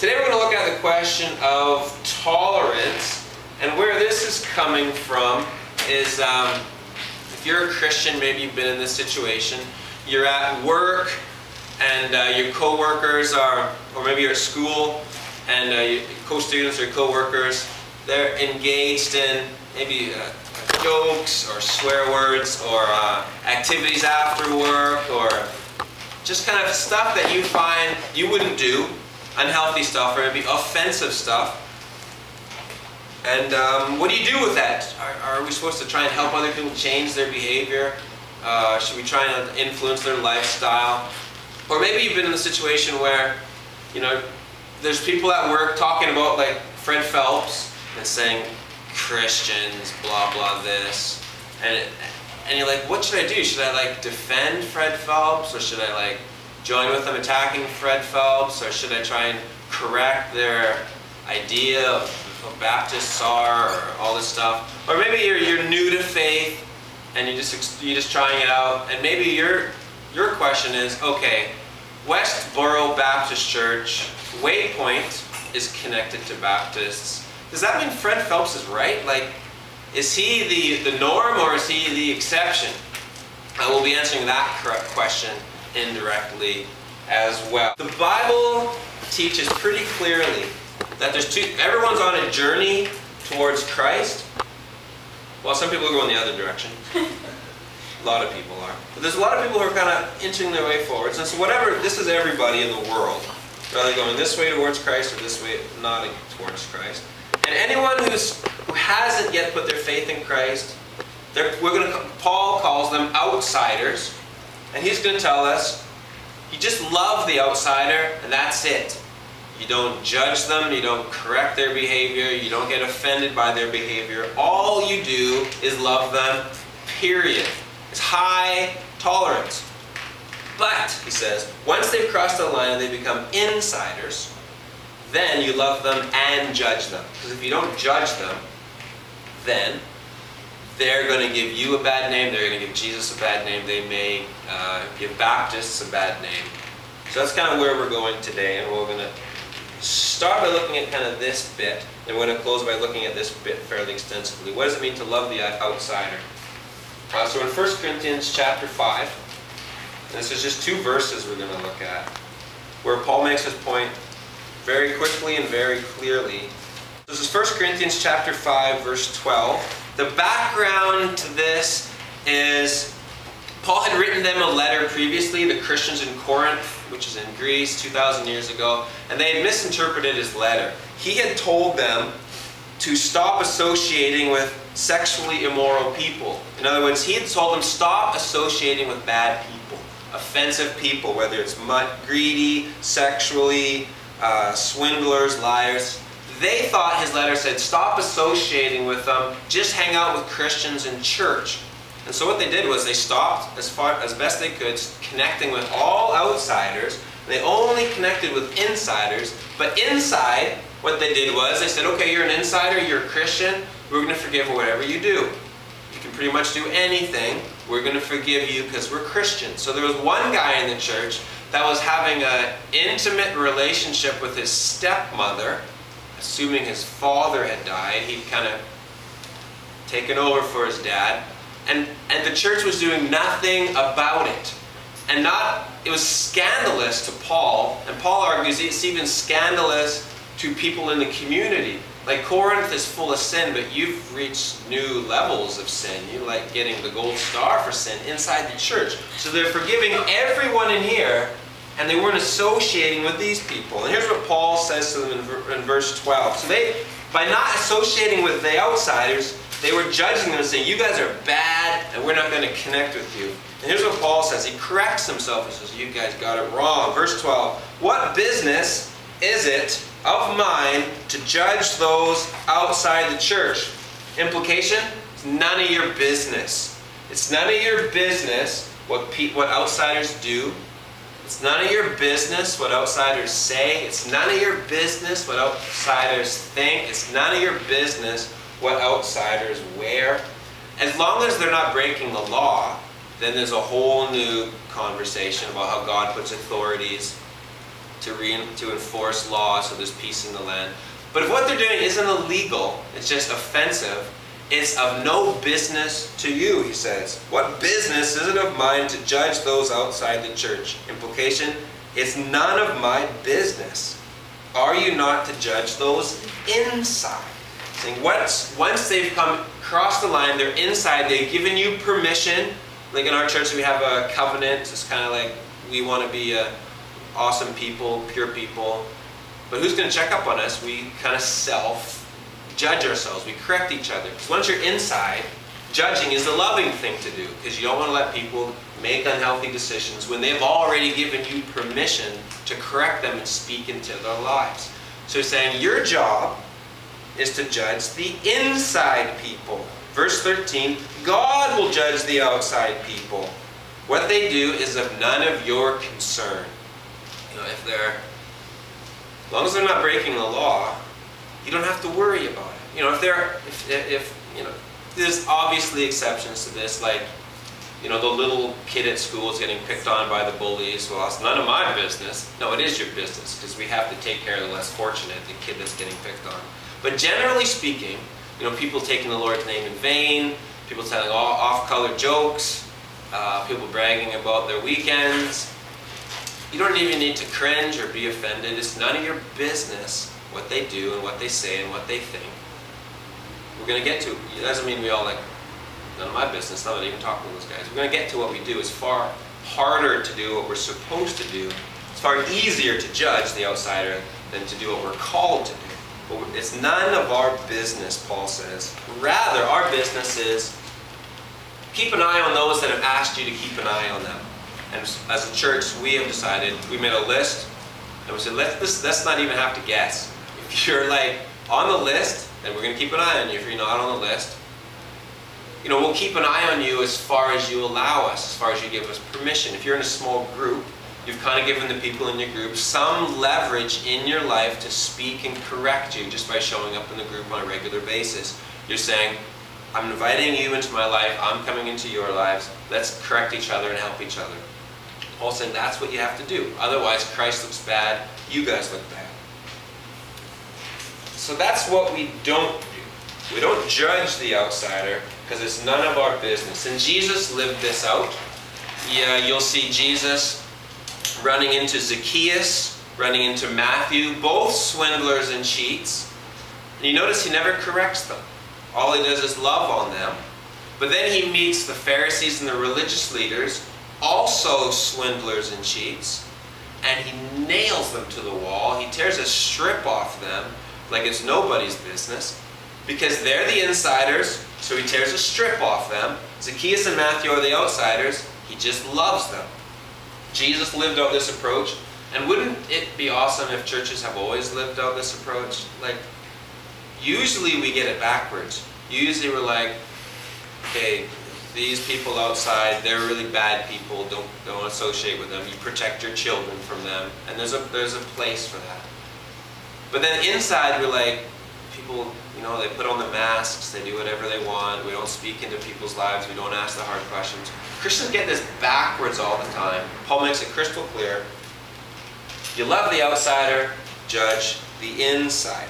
Today we're going to look at the question of tolerance, and where this is coming from is if you're a Christian, maybe you've been in this situation, you're at work and your co-workers are, or maybe you're at school and your co-students or co-workers, they're engaged in maybe jokes or swear words or activities after work, or just kind of stuff that you find you wouldn't do, unhealthy stuff or maybe offensive stuff. And what do you do with that? Are we supposed to try and help other people change their behavior? Should we try and influence their lifestyle? Or maybe you've been in a situation where, you know, there's people at work talking about like Fred Phelps and saying Christians, blah blah this, and you're like, what should I do? Should I like defend Fred Phelps, or should I like join with them attacking Fred Phelps, or should I try and correct their idea of what Baptists are, or all this stuff? Or maybe you're new to faith and you're just trying it out, and maybe your question is, okay, Westboro Baptist Church, Waypoint is connected to Baptists. Does that mean Fred Phelps is right? Like, is he the norm, or is he the exception? I will be answering that question indirectly as well. The Bible teaches pretty clearly that everyone's on a journey towards Christ. Well, some people go in the other direction. A lot of people are. But there's a lot of people who are kind of inching their way forwards. And so this is everybody in the world. Rather going this way towards Christ or this way not towards Christ. And anyone who hasn't yet put their faith in Christ, Paul calls them outsiders. And he's going to tell us, you just love the outsider and that's it. You don't judge them, you don't correct their behavior, you don't get offended by their behavior. All you do is love them, period. It's high tolerance. But, he says, once they've crossed the line and they become insiders, then you love them and judge them. Because if you don't judge them, then they're going to give you a bad name, they're going to give Jesus a bad name, they may give Baptists a bad name. So that's kind of where we're going today, and we're going to start by looking at kind of this bit, and we're going to close by looking at this bit fairly extensively. What does it mean to love the outsider? So in 1 Corinthians chapter 5, and this is just 2 verses we're going to look at, where Paul makes his point very quickly and very clearly. This is 1 Corinthians chapter 5, verse 12. The background to this is Paul had written them a letter previously, the Christians in Corinth, which is in Greece 2,000 years ago, and they had misinterpreted his letter. He had told them to stop associating with sexually immoral people. In other words, he had told them stop associating with bad people, offensive people, whether it's greedy, sexually, swindlers, liars. They thought his letter said stop associating with them, just hang out with Christians in church. And so what they did was they stopped as best they could connecting with all outsiders. They only connected with insiders. But inside, what they did was they said, okay, you're an insider, you're a Christian, we're going to forgive whatever you do. You can pretty much do anything, we're going to forgive you because we're Christians. So there was one guy in the church that was having an intimate relationship with his stepmother, assuming his father had died. He'd kind of taken over for his dad. And the church was doing nothing about it. And it was scandalous to Paul. And Paul argues it's even scandalous to people in the community. Like, Corinth is full of sin, but you've reached new levels of sin. You're like getting the gold star for sin inside the church. So they're forgiving everyone in here, and they weren't associating with these people. And here's what Paul says to them in verse 12. So by not associating with the outsiders, they were judging them and saying, you guys are bad, and we're not going to connect with you. And here's what Paul says. He corrects himself and says, you guys got it wrong. Verse 12, what business is it of mine to judge those outside the church? Implication, it's none of your business. It's none of your business what outsiders do. It's none of your business what outsiders say. It's none of your business what outsiders think. It's none of your business what outsiders wear. As long as they're not breaking the law, then there's a whole new conversation about how God puts authorities to enforce laws so there's peace in the land. But if what they're doing isn't illegal, it's just offensive, it's of no business to you, he says. What business is it of mine to judge those outside the church? Implication, it's none of my business. Are you not to judge those inside? Saying once they've come across the line, they're inside, they've given you permission. Like in our church, we have a covenant. It's kind of like we want to be awesome people, pure people. But who's going to check up on us? We kind of self-judge ourselves. We correct each other. Because once you're inside, judging is the loving thing to do. Because you don't want to let people make unhealthy decisions when they've already given you permission to correct them and speak into their lives. So he's saying your job is to judge the inside people. Verse 13, God will judge the outside people. What they do is of none of your concern. If they're, as long as they're not breaking the law, you don't have to worry about it. There's obviously exceptions to this, like, the little kid at school is getting picked on by the bullies. Well, it's none of my business. No, it is your business, because we have to take care of the less fortunate, the kid that's getting picked on. But generally speaking, people taking the Lord's name in vain, people telling off-color jokes, people bragging about their weekends. You don't even need to cringe or be offended. It's none of your business what they do and what they say and what they think. We're going to get to, it doesn't mean we all like, none of my business, not even talking to those guys. We're going to get to what we do. It's far harder to do what we're supposed to do. It's far easier to judge the outsider than to do what we're called to do. But it's none of our business, Paul says. Rather, our business is keep an eye on those that have asked you to keep an eye on them. And as a church, we have decided, we made a list, and we said, let's not even have to guess. If you're like on the list, then we're going to keep an eye on you. If you're not on the list, we'll keep an eye on you as far as you allow us, as far as you give us permission. If you're in a small group, you've kind of given the people in your group some leverage in your life to speak and correct you just by showing up in the group on a regular basis. You're saying, I'm inviting you into my life, I'm coming into your lives, let's correct each other and help each other. Paul's saying that's what you have to do. Otherwise, Christ looks bad, you guys look bad. So that's what we don't do. We don't judge the outsider because it's none of our business. And Jesus lived this out. Yeah, you'll see Jesus running into Zacchaeus, running into Matthew, both swindlers and cheats. And you notice he never corrects them. All he does is love on them. But then he meets the Pharisees and the religious leaders, also swindlers and cheats, and he nails them to the wall. He tears a strip off them like it's nobody's business, because they're the insiders, so he tears a strip off them. Zacchaeus and Matthew are the outsiders. He just loves them. Jesus lived out this approach, and wouldn't it be awesome if churches have always lived out this approach? Like, usually we get it backwards. Usually we're like, okay, these people outside, they're really bad people, don't associate with them. You protect your children from them, and there's a place for that. But then inside we're like, people, they put on the masks, they do whatever they want, we don't speak into people's lives, we don't ask the hard questions. Christians get this backwards all the time. Paul makes it crystal clear. You love the outsider, judge the insider.